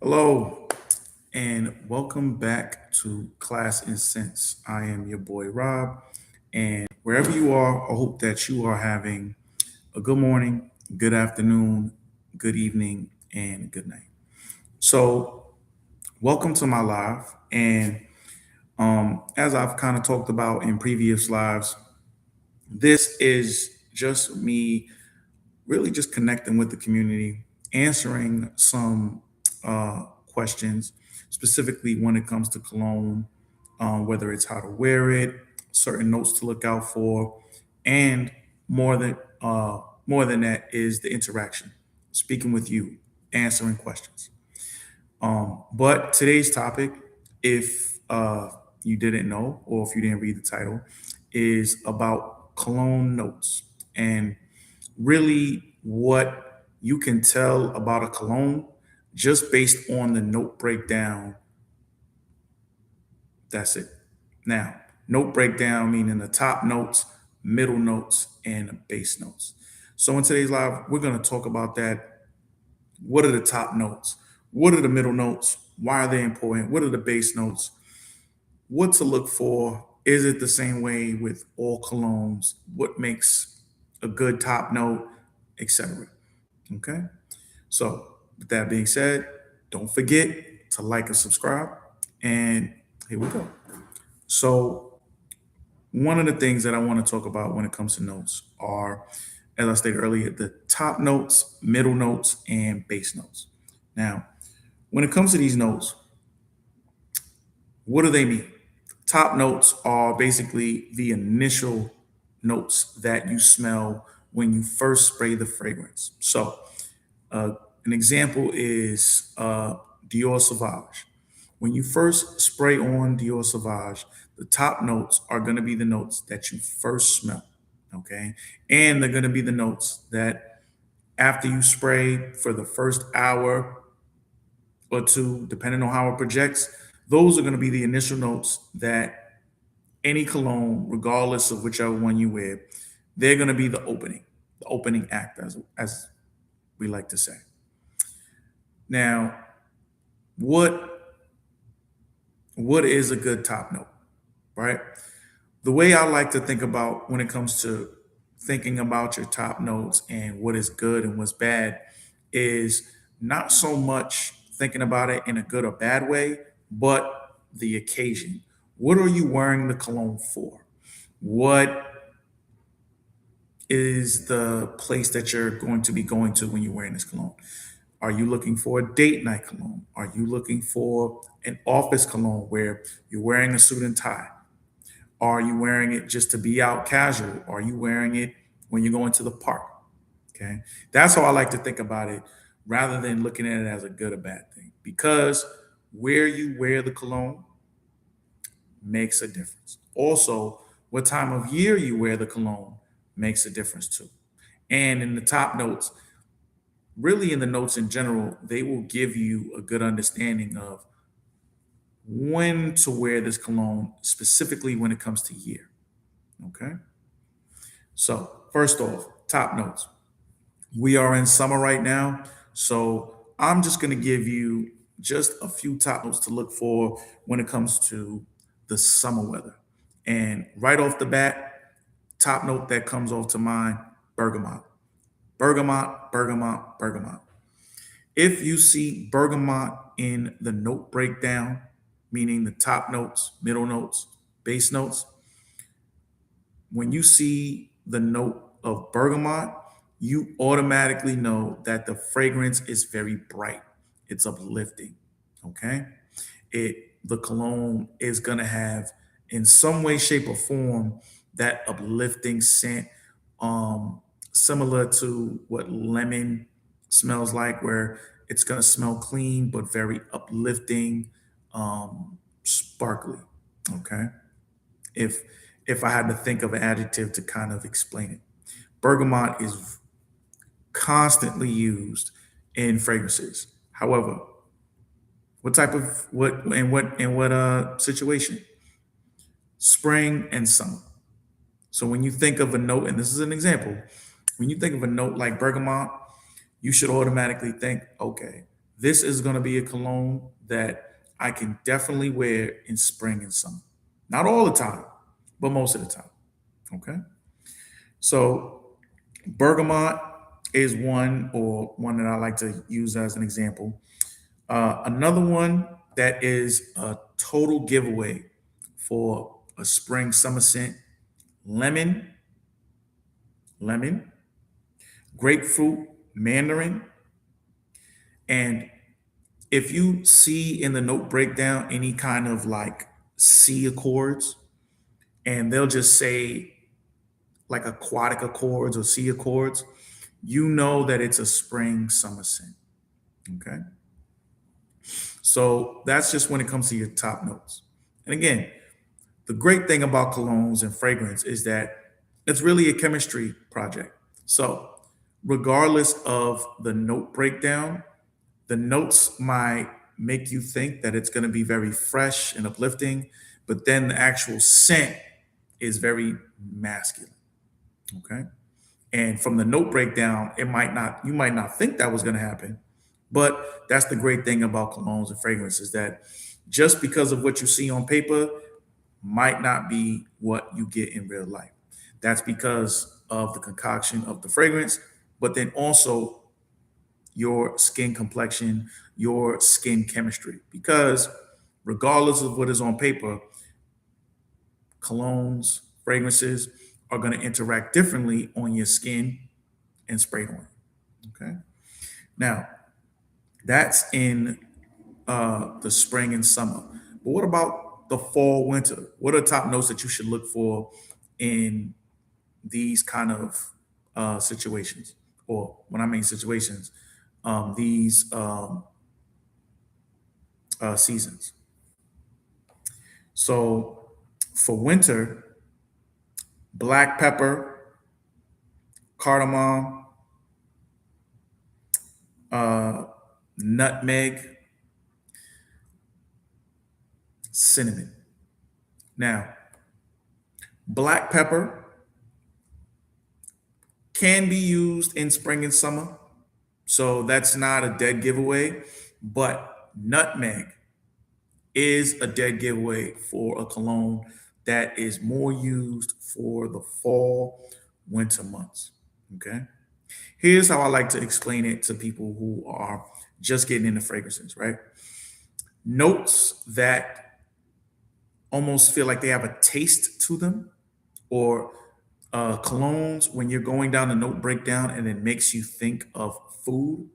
Hello, and welcome back to Class Incense. I am your boy Rob, and wherever you are, I hope that you are having a good morning, good afternoon, good evening, and good night. So, welcome to my live, and as I've kind of talked about in previous lives, this is just me really just connecting with the community, answering some questions, specifically when it comes to cologne, whether it's how to wear it, certain notes to look out for, and more than more than that is the interaction, speaking with you, answering questions. But today's topic, if you didn't know or if you didn't read the title, is about cologne notes and really what you can tell about a cologne just based on the note breakdown. That's it. Now, note breakdown meaning the top notes, middle notes, and the base notes. So in today's live, we're going to talk about that. What are the top notes? What are the middle notes? Why are they important? What are the base notes? What to look for? Is it the same way with all colognes? What makes a good top note, etc. Okay. So, with that being said, don't forget to like and subscribe. And here we go. So, one of the things that I want to talk about when it comes to notes are, as I stated earlier, the top notes, middle notes, and base notes. Now, when it comes to these notes, what do they mean? Top notes are basically the initial notes that you smell when you first spray the fragrance. So, uh, an example is Dior Sauvage. When you first spray on Dior Sauvage, the top notes are going to be the notes that you first smell. Okay. And they're going to be the notes that after you spray for the first hour or two, depending on how it projects, those are going to be the initial notes that any cologne, regardless of whichever one you wear, they're going to be the opening act, as we like to say. Now, what what is a good top note, right? The way I like to think about when it comes to thinking about your top notes and what is good and what's bad is not so much thinking about it in a good or bad way, but the occasion. What are you wearing the cologne for? What is the place that you're going to be going to when you're wearing this cologne? Are you looking for a date night cologne? Are you looking for an office cologne where you're wearing a suit and tie? Are you wearing it just to be out casual? Are you wearing it when you're going to the park? Okay. That's how I like to think about it rather than looking at it as a good or bad thing. Because where you wear the cologne makes a difference. Also, what time of year you wear the cologne makes a difference too. And in the top notes, really in the notes in general, they will give you a good understanding of when to wear this cologne, specifically when it comes to year. Okay. So, first off, top notes. We are in summer right now. So, I'm just going to give you just a few top notes to look for when it comes to the summer weather. And right off the bat, top note that comes off to mind, bergamot. Bergamot, bergamot, bergamot. If you see bergamot in the note breakdown, meaning the top notes, middle notes, base notes, when you see the note of bergamot, you automatically know that the fragrance is very bright. It's uplifting. Okay. The cologne is gonna have in some way, shape, or form that uplifting scent, um, similar to what lemon smells like, where it's gonna smell clean but very uplifting, sparkly. Okay. If if I had to think of an adjective to kind of explain it. Bergamot is constantly used in fragrances. However, what type of what situation? Spring and summer. So when you think of a note, and this is an example, when you think of a note like bergamot, you should automatically think, okay, this is going to be a cologne that I can definitely wear in spring and summer. Not all the time, but most of the time. Okay. So bergamot is one that I like to use as an example. Another one that is a total giveaway for a spring summer scent: lemon, lemon, grapefruit, mandarin. And if you see in the note breakdown any kind of like C accords, and they'll just say like aquatic accords or C accords, you know that it's a spring summer scent. Okay. So that's just when it comes to your top notes. And again, the great thing about colognes and fragrance is that it's really a chemistry project. So, regardless of the note breakdown, the notes might make you think that it's going to be very fresh and uplifting, but then the actual scent is very masculine. Okay. And from the note breakdown, you might not think that was going to happen. But that's the great thing about colognes and fragrances, that just because of what you see on paper might not be what you get in real life. That's because of the concoction of the fragrance, but then also your skin complexion, your skin chemistry. Because regardless of what is on paper, colognes, fragrances are going to interact differently on your skin and sprayed on. Okay. Now, that's in the spring and summer. But what about the fall, winter? What are top notes that you should look for in these kind of situations? Or when I mean situations, these seasons. So for winter, black pepper, cardamom, uh, nutmeg, cinnamon. Now, black pepper can be used in spring and summer, so that's not a dead giveaway. But nutmeg is a dead giveaway for a cologne that is more used for the fall, winter months. Okay. Here's how I like to explain it to people who are just getting into fragrances, right? Notes that almost feel like they have a taste to them, or colognes when you're going down the note breakdown and it makes you think of food,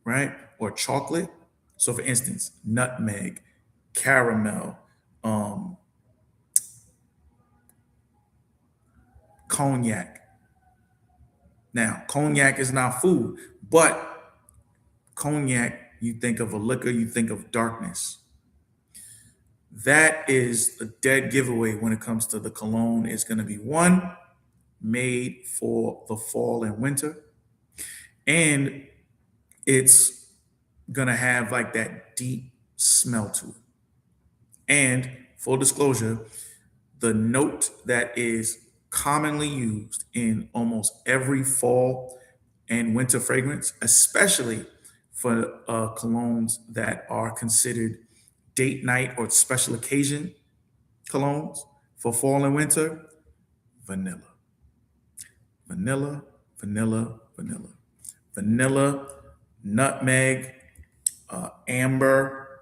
right? Or chocolate. So, for instance, nutmeg, caramel, um, cognac. Now, cognac is not food, but cognac, you think of a liquor, you think of darkness. That is a dead giveaway when it comes to the cologne. It's going to be one made for the fall and winter, and it's going to have like that deep smell to it. And full disclosure, the note that is commonly used in almost every fall and winter fragrance, especially for colognes that are considered date night or special occasion colognes for fall and winter: vanilla, vanilla, vanilla, vanilla, vanilla, nutmeg, amber,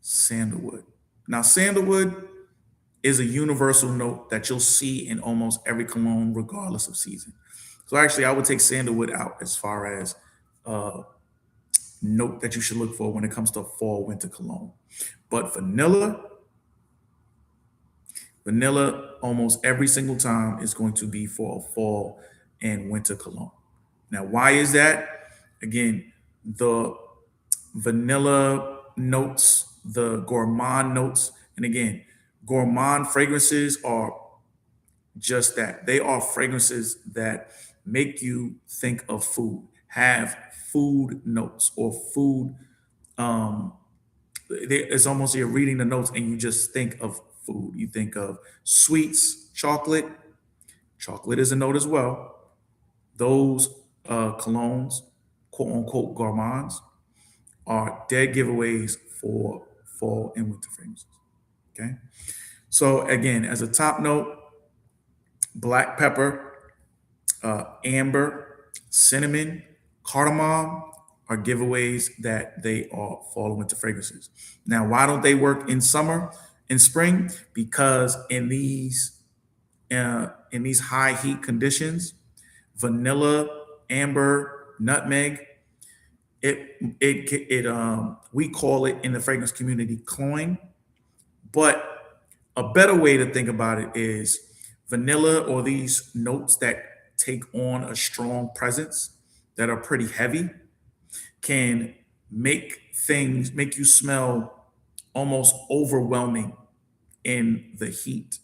sandalwood. Now, sandalwood is a universal note that you'll see in almost every cologne, regardless of season. So, actually, I would take sandalwood out as far as uh, note that you should look for when it comes to fall winter cologne. But vanilla, almost every single time is going to be for a fall and winter cologne. Now, why is that? Again, the vanilla notes, the gourmand notes, and again, gourmand fragrances are just that. They are fragrances that make you think of food, have food notes or food. Um, it's almost you're reading the notes and you just think of food. You think of sweets, chocolate. Chocolate is a note as well. Those colognes quote unquote gourmands are dead giveaways for fall and winter fragrances. Okay. So again, as a top note, black pepper, amber, cinnamon, cardamom are giveaways that they are fall and winter fragrances. Now, why don't they work in summer and spring? Because in these high heat conditions, vanilla, amber, nutmeg, we call it in the fragrance community cloying. But a better way to think about it is vanilla or these notes that take on a strong presence that are pretty heavy can make you smell almost overwhelming in the heat,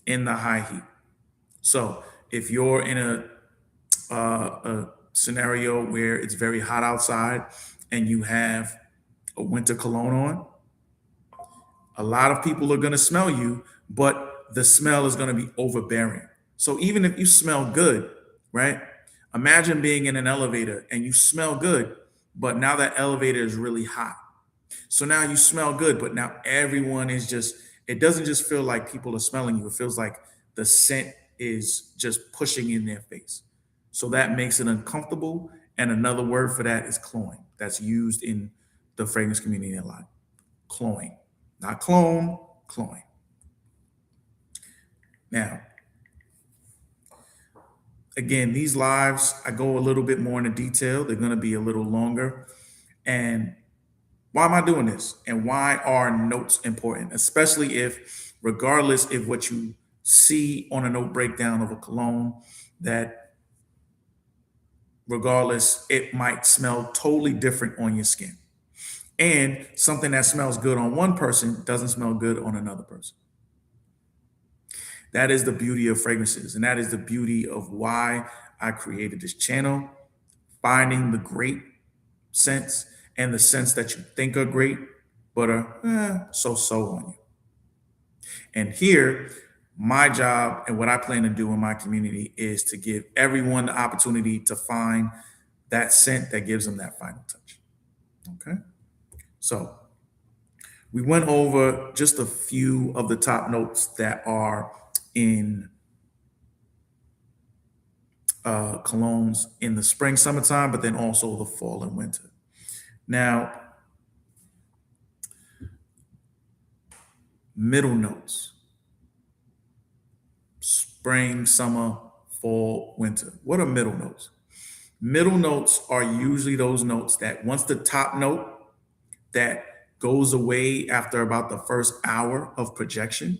in the high heat. So if you're in a scenario where it's very hot outside and you have a winter cologne on, a lot of people are going to smell you, but the smell is going to be overbearing. So even if you smell good, right? Imagine being in an elevator and you smell good, but now that elevator is really hot. So now you smell good, but now everyone is just, it doesn't just feel like people are smelling you. It feels like the scent is just pushing in their face. So that makes it uncomfortable. And another word for that is cloying. That's used in the fragrance community a lot. Cloying. Not clone, cloying. Now, again, these lives, I go a little bit more into detail. They're going to be a little longer. And why am I doing this? And why are notes important? Especially if, regardless of what you see on a note breakdown of a cologne, that regardless, it might smell totally different on your skin. And something that smells good on one person doesn't smell good on another person. That is the beauty of fragrances. And that is the beauty of why I created this channel, finding the great scents and the scents that you think are great, but are so-so on you. And here, my job and what I plan to do in my community is to give everyone the opportunity to find that scent that gives them that final touch. Okay. So we went over just a few of the top notes that are in colognes in the spring, summertime, but then also the fall and winter. Now, middle notes, spring, summer, fall, winter. What are middle notes? Middle notes are usually those notes that once the top note that goes away after about the first hour of projection,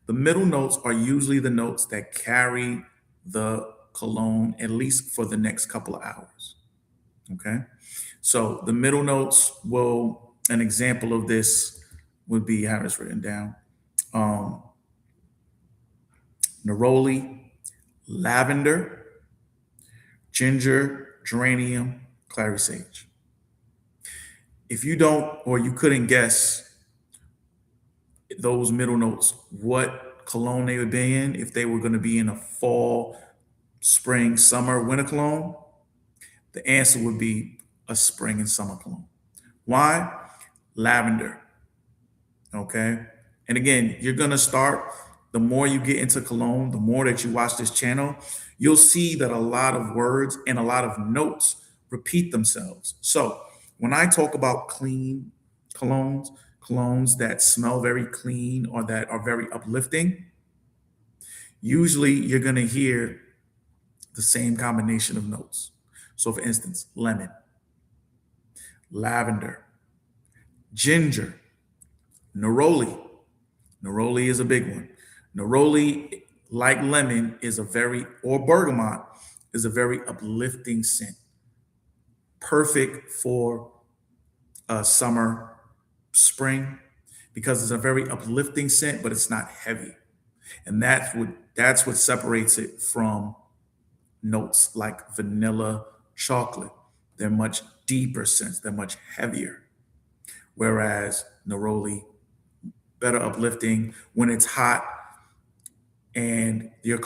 the middle notes are usually the notes that carry the cologne at least for the next couple of hours. Okay. So the middle notes an example of this would be, how it's written down, Neroli, lavender, ginger, geranium, clary sage. If you don't, or you couldn't guess those middle notes, what cologne they would be in, if they were going to be in a fall, spring, summer, winter cologne, the answer would be a spring and summer cologne. Why? Lavender. Okay. And again, you're going to start, the more you get into cologne, the more that you watch this channel, you'll see that a lot of words and a lot of notes repeat themselves. So when I talk about clean colognes that smell very clean or that are very uplifting, usually you're going to hear the same combination of notes. So for instance, lemon, lavender, ginger, neroli. Neroli is a big one. Neroli, like lemon, or bergamot, is a very uplifting scent. Perfect for summer, spring, because it's a very uplifting scent, but it's not heavy. And that's what separates it from notes like vanilla, chocolate. They're much deeper scents. They're much heavier. Whereas neroli, better uplifting when it's hot and you have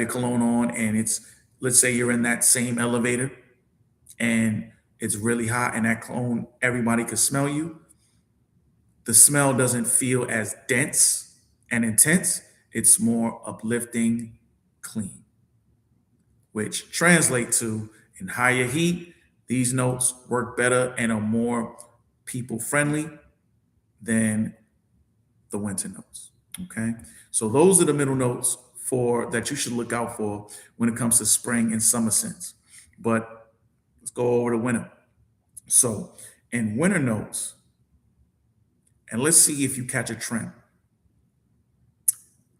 your cologne on and it's let's say you're in that same elevator and it's really hot and that cologne, everybody could smell you. The smell doesn't feel as dense and intense. It's more uplifting, clean, which translate to in higher heat, these notes work better and are more people friendly than the winter notes. Okay. So those are the middle notes for that you should look out for when it comes to spring and summer scents. But let's go over to winter. So in winter notes, and let's see if you catch a trend.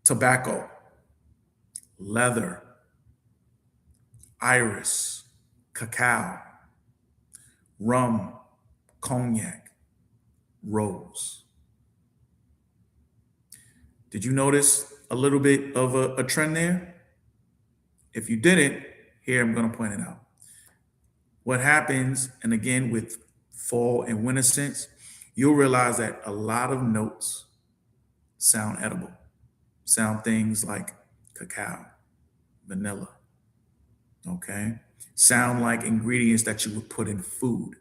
Tobacco, leather, iris, cacao, rum, cognac, rose. Did you notice a little bit of a trend there? If you didn't, here I'm going to point it out. What happens, and again with fall and winter scents, you'll realize that a lot of notes sound edible, sound things like cacao, vanilla, okay? Sound like ingredients that you would put in food.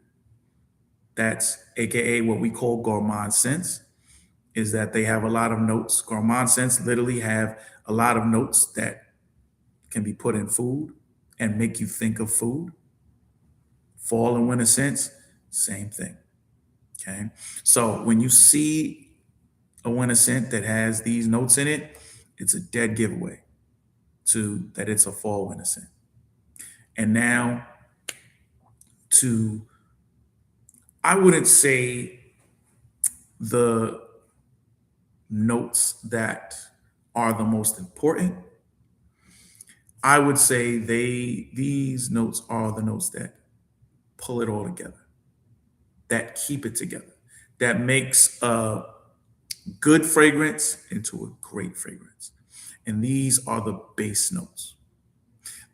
That's AKA what we call gourmand scents, is that they have a lot of notes. Gourmand scents literally have a lot of notes that can be put in food and make you think of food. Fall and winter scents, same thing. Okay. So when you see a winter scent that has these notes in it, it's a dead giveaway to that it's a fall winter scent. And now to, I wouldn't say the notes that are the most important. I would say these notes are the notes that pull it all together, that keep it together, that makes a good fragrance into a great fragrance. And these are the base notes.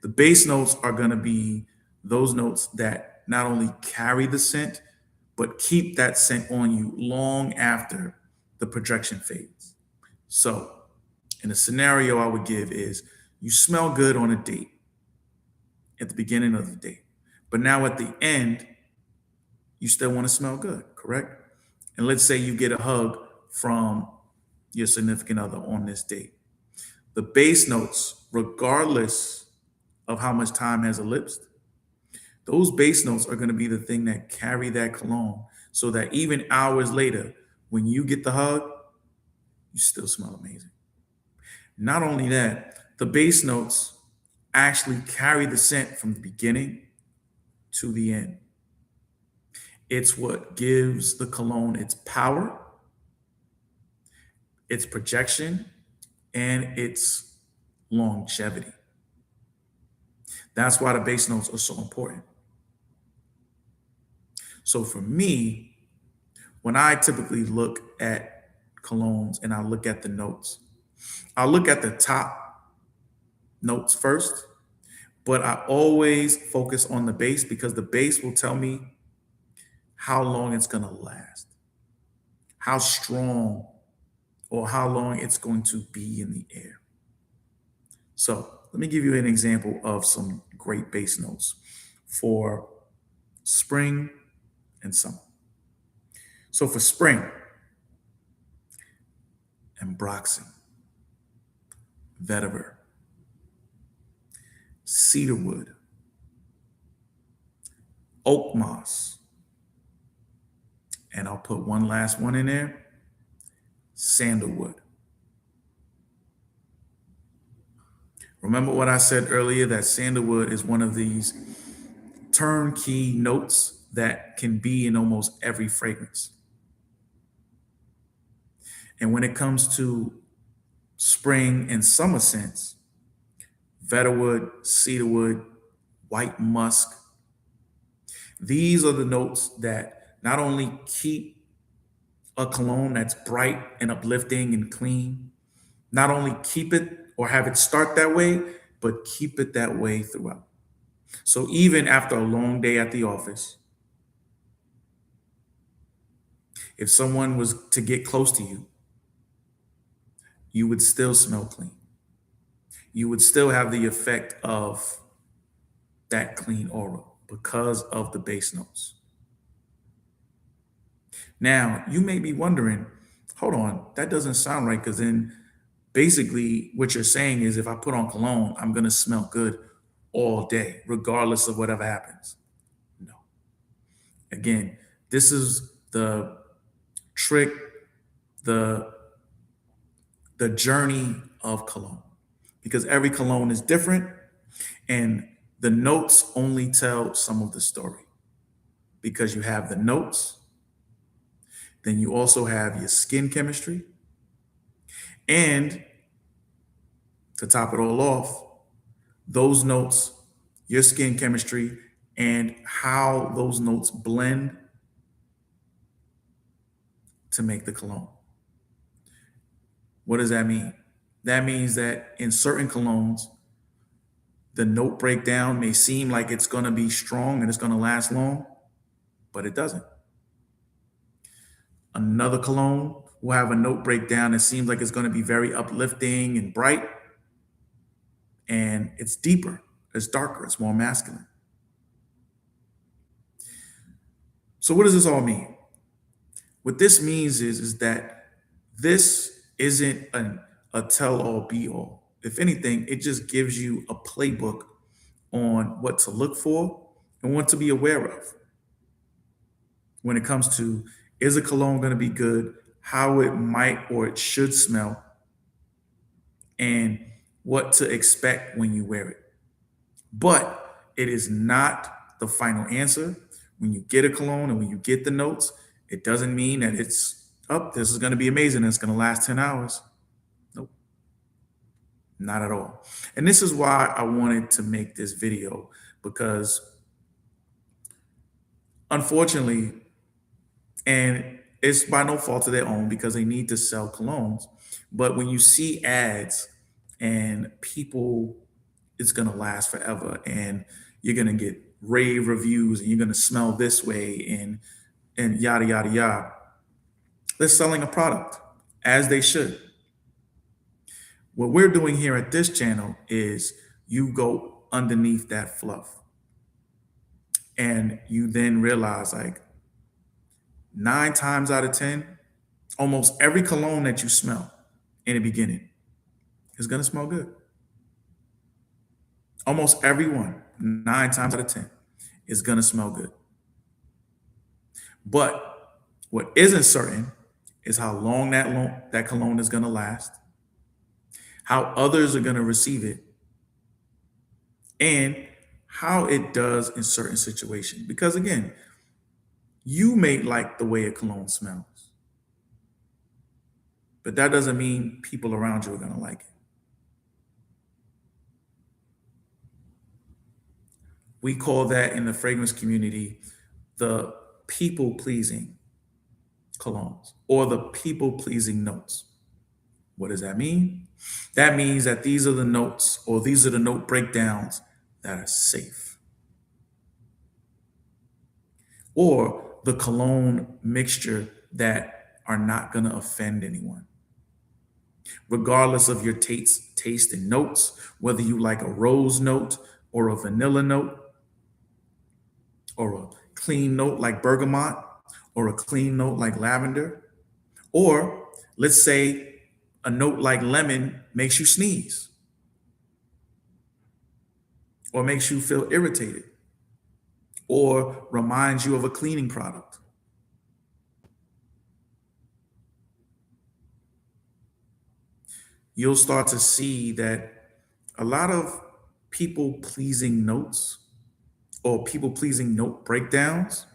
The base notes are going to be those notes that not only carry the scent, but keep that scent on you long after the projection fades. So, in a scenario I would give is you smell good on a date at the beginning of the date, but now at the end, you still want to smell good, correct? And let's say you get a hug from your significant other on this date. The base notes, regardless of how much time has elapsed, those base notes are going to be the thing that carry that cologne so that even hours later, when you get the hug, you still smell amazing. Not only that, the base notes actually carry the scent from the beginning to the end. It's what gives the cologne its power, its projection, and its longevity. That's why the base notes are so important. So for me, when I typically look at colognes and I look at the notes, I look at the top notes first, but I always focus on the base because the base will tell me how long it's going to last, how strong or how long it's going to be in the air. So let me give you an example of some great base notes for spring and summer. So for spring, ambroxan, vetiver, cedarwood, oak moss, and I'll put one last one in there, sandalwood. Remember what I said earlier, that sandalwood is one of these turnkey notes that can be in almost every fragrance. And when it comes to spring and summer scents, vetiverwood, cedarwood, white musk, these are the notes that not only keep a cologne that's bright and uplifting and clean, not only keep it or have it start that way, but keep it that way throughout. So even after a long day at the office, if someone was to get close to you, you would still smell clean. You would still have the effect of that clean aura because of the base notes. Now, you may be wondering, hold on, that doesn't sound right, because then basically what you're saying is if I put on cologne, I'm going to smell good all day, regardless of whatever happens. No. Again, this is the trick, the the journey of cologne, because every cologne is different and the notes only tell some of the story, because you have the notes, then you also have your skin chemistry, and to top it all off, those notes, your skin chemistry, and how those notes blend to make the cologne. What does that mean? That means that in certain colognes, the note breakdown may seem like it's going to be strong and it's going to last long, but it doesn't. Another cologne will have a note breakdown that seems like it's going to be very uplifting and bright, and it's deeper, it's darker, it's more masculine. So what does this all mean? What this means is that this isn't a tell all be all. If anything, it just gives you a playbook on what to look for and what to be aware of when it comes to, is a cologne going to be good, how it might or it should smell, and what to expect when you wear it. But it is not the final answer. When you get a cologne and when you get the notes, it doesn't mean that it's up, this is going to be amazing, it's going to last 10 hours. Nope, not at all. And this is why I wanted to make this video, because unfortunately, and it's by no fault of their own, because they need to sell colognes, but when you see ads and people, it's going to last forever and you're going to get rave reviews and you're going to smell this way and yada yada yada, they're selling a product, as they should. What we're doing here at this channel is you go underneath that fluff and you then realize, like, 9 times out of 10, almost every cologne that you smell in the beginning is going to smell good. Almost every one, 9 times out of 10, is going to smell good. But what isn't certain is how long that cologne is going to last, how others are going to receive it, and how it does in certain situations. Because again, you may like the way a cologne smells, but that doesn't mean people around you are going to like it. We call that in the fragrance community the people-pleasing colognes or the people-pleasing notes. What does that mean? That means that these are the notes, or these are the note breakdowns that are safe, or the cologne mixture that are not going to offend anyone. Regardless of your taste and notes, whether you like a rose note or a vanilla note, or a clean note like bergamot, or a clean note like lavender, or let's say a note like lemon makes you sneeze or makes you feel irritated or reminds you of a cleaning product. You'll start to see that a lot of people-pleasing notes or people-pleasing note breakdowns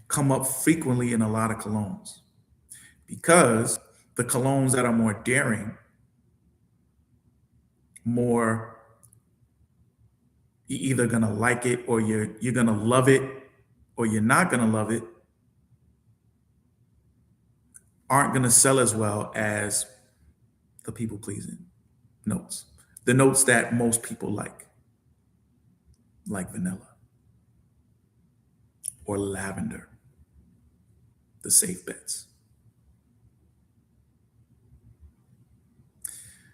come up frequently in a lot of colognes, because the colognes that are more daring, more, you're either gonna like it or you're gonna love it or you're not gonna love it, aren't gonna sell as well as the people-pleasing notes, the notes that most people like vanilla or lavender, the safe bets.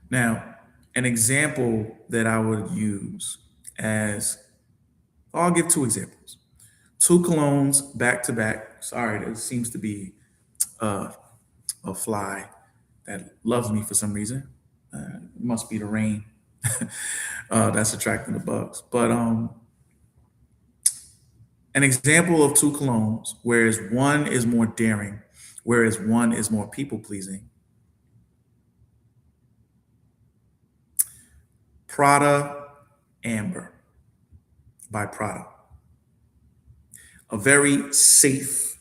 Now, An example that I would use as, I'll give two examples. Two colognes back to back. Sorry, there seems to be uh, a fly that loves me for some reason. It must be the rain that's attracting the bugs. But an example of two colognes, whereas one is more daring, whereas one is more people pleasing. Prada Amber by Prada. A very safe,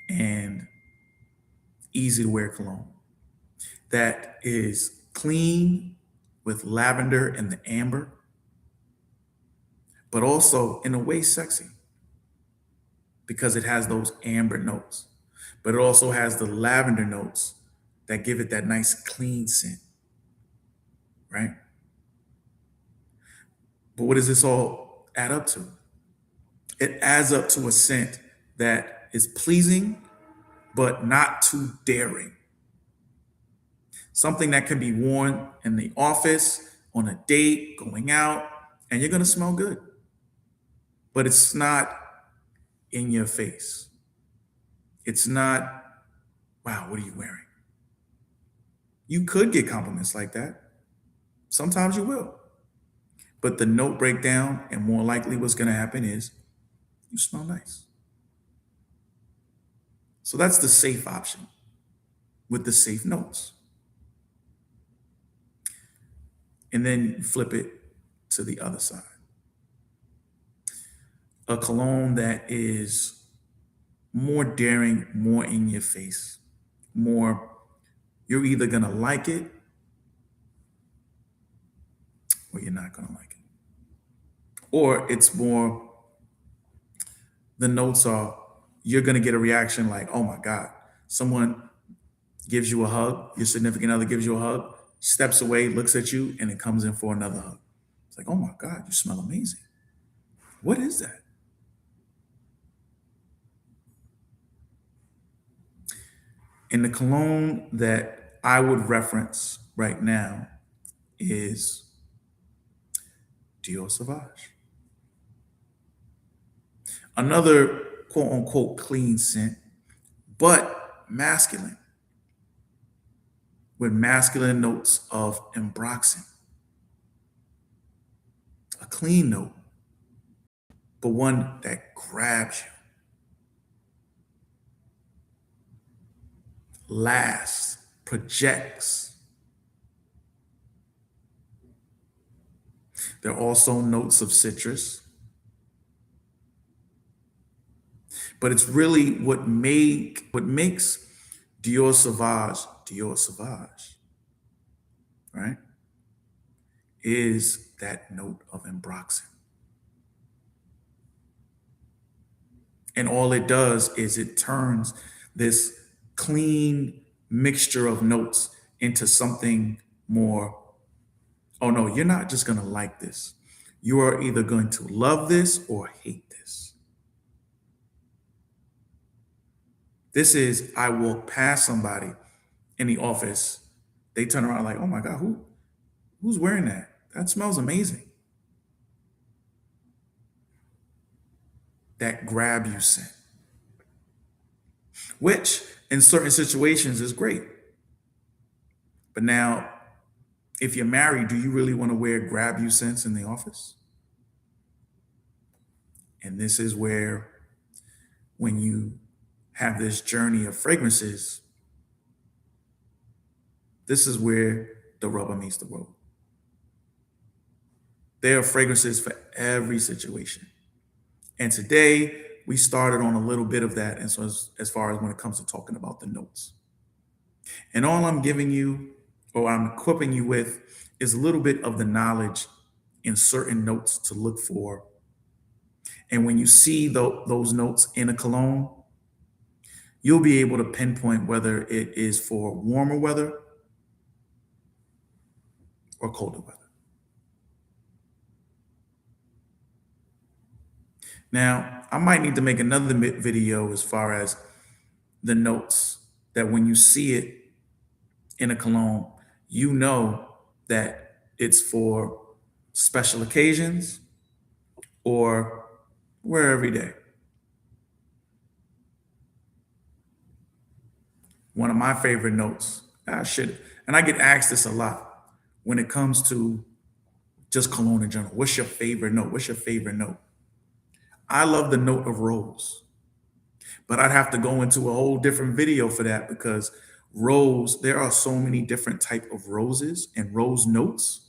and easy to wear cologne that is clean with lavender and the amber, but also in a way sexy because it has those amber notes, but it also has the lavender notes that give it that nice clean scent, right? But what does this all add up to? It adds up to a scent that is pleasing, but not too daring. Something that can be worn in the office, on a date, going out, and you're gonna smell good. But it's not in your face. It's not, wow, what are you wearing? You could get compliments like that. Sometimes you will. But the note breakdown, and more likely what's gonna happen is you smell nice. So that's the safe option with the safe notes. And then you flip it to the other side. A cologne that is more daring, more in your face, more, you're either gonna like it or you're not gonna like it. Or it's more, the notes are, you're gonna get a reaction like, oh my God, someone gives you a hug, your significant other gives you a hug, steps away, looks at you, and it comes in for another hug. It's like, oh my God, you smell amazing. What is that? And the cologne that I would reference right now is Dior Sauvage. Another quote unquote clean scent, but masculine, with masculine notes of ambroxan. A clean note, but one that grabs you, lasts, projects. There are also notes of citrus, but it's really what makes Dior Sauvage, right? Is that note of ambroxan. And all it does is it turns this clean mixture of notes into something more, oh no, you're not just gonna like this. You are either going to love this or hate this. This is, I walk past somebody in the office, they turn around like, oh my God, who's wearing that? That smells amazing. That grab you scent, which in certain situations is great. But now, if you're married, do you really want to wear grab you scents in the office? And this is where, when you have this journey of fragrances, this is where the rubber meets the road. There are fragrances for every situation. And today we started on a little bit of that. And so as far as when it comes to talking about the notes. And all I'm giving you, or I'm equipping you with, is a little bit of the knowledge in certain notes to look for. And when you see those notes in a cologne, you'll be able to pinpoint whether it is for warmer weather or colder weather. Now, I might need to make another video as far as the notes that when you see it in a cologne, you know that it's for special occasions or wear every day. One of my favorite notes, I should, and I get asked this a lot when it comes to just cologne in general. What's your favorite note? What's your favorite note? I love the note of rose, but I'd have to go into a whole different video for that because rose, there are so many different type of roses and rose notes.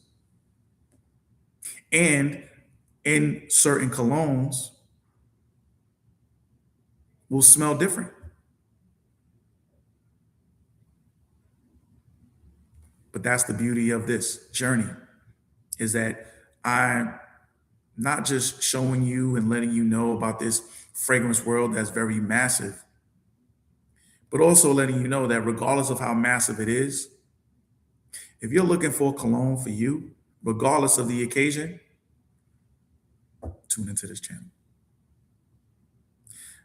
And in certain colognes will smell different. But that's the beauty of this journey is that I'm not just showing you and letting you know about this fragrance world that's very massive, but also letting you know that regardless of how massive it is, if you're looking for cologne for you, regardless of the occasion, tune into this channel.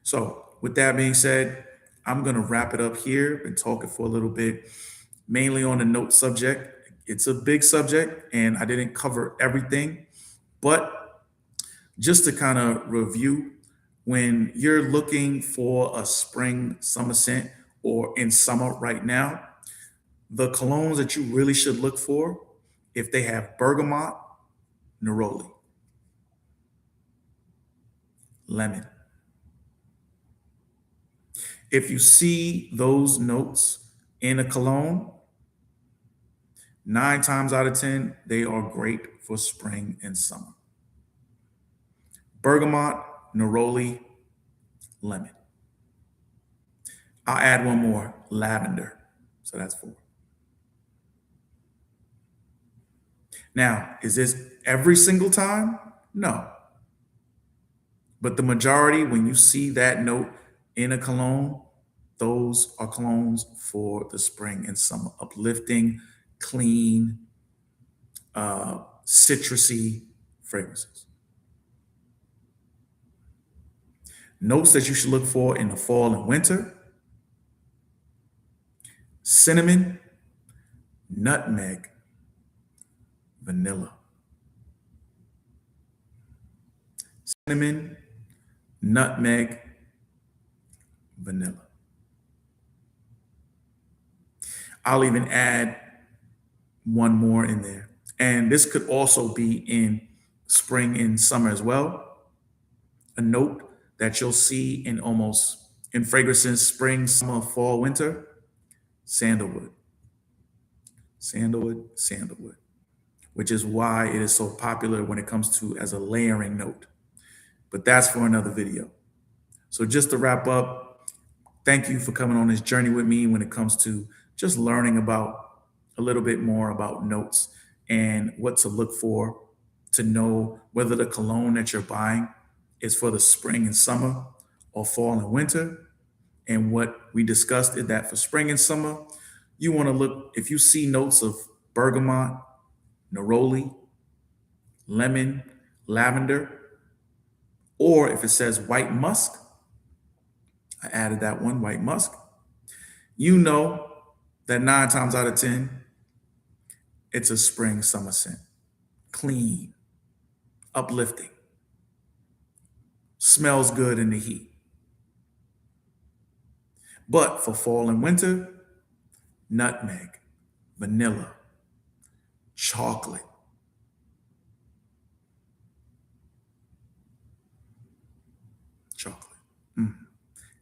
So, with that being said, I'm going to wrap it up here. Been talking for a little bit, mainly on the note subject. It's a big subject, and I didn't cover everything, but just to kind of review, when you're looking for a spring summer scent or in summer right now, the colognes that you really should look for, if they have bergamot, neroli, lemon. If you see those notes in a cologne, 9 times out of 10, they are great for spring and summer. Bergamot, neroli, lemon. I'll add one more, lavender. So that's 4. Now, is this every single time? No. But the majority, when you see that note in a cologne, those are colognes for the spring and summer, uplifting, clean, citrusy fragrances. Notes that you should look for in the fall and winter: cinnamon, nutmeg, vanilla. Cinnamon, nutmeg, vanilla. I'll even add one more in there. And this could also be in spring and summer as well. A note that you'll see in almost in fragrances spring, summer, fall, winter: sandalwood. Sandalwood, sandalwood, which is why it is so popular when it comes to as a layering note. But that's for another video. So just to wrap up, thank you for coming on this journey with me when it comes to just learning about a little bit more about notes and what to look for to know whether the cologne that you're buying is for the spring and summer or fall and winter. And what we discussed is that for spring and summer, you want to look, if you see notes of bergamot, neroli, lemon, lavender, or if it says white musk, I added that one, white musk, you know that 9 times out of 10, it's a spring summer scent. Clean, uplifting, smells good in the heat. But for fall and winter, nutmeg, vanilla, chocolate,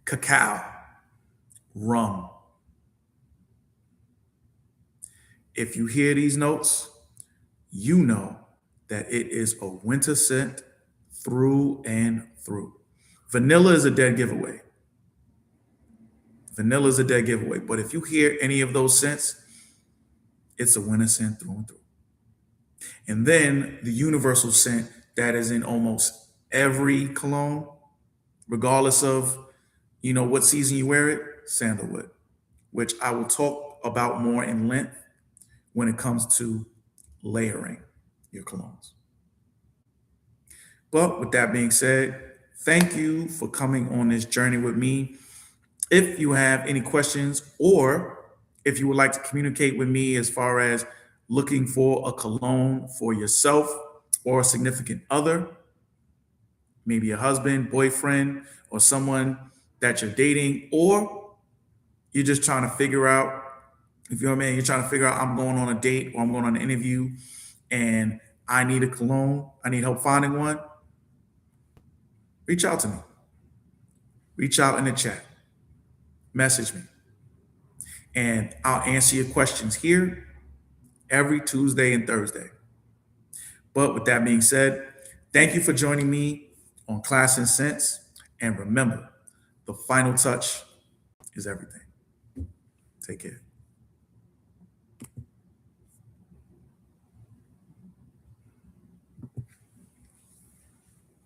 cacao, rum. If you hear these notes, you know that it is a winter scent through and through. Vanilla is a dead giveaway. Vanilla is a dead giveaway. But if you hear any of those scents, it's a winter scent through and through. And then the universal scent that is in almost every cologne, regardless of, what season you wear it: sandalwood, which I will talk about more in length when it comes to layering your colognes. But with that being said, thank you for coming on this journey with me. If you have any questions or If you would like to communicate with me as far as looking for a cologne for yourself or a significant other, maybe a husband, boyfriend, or someone that you're dating, or you're just trying to figure out, if you're a man, you're trying to figure out, I'm going on a date or I'm going on an interview and I need a cologne, I need help finding one, reach out to me. Reach out in the chat, message me, and I'll answer your questions here every Tuesday and Thursday. But with that being said, thank you for joining me on Class and Sense. And remember, the final touch is everything. Take care.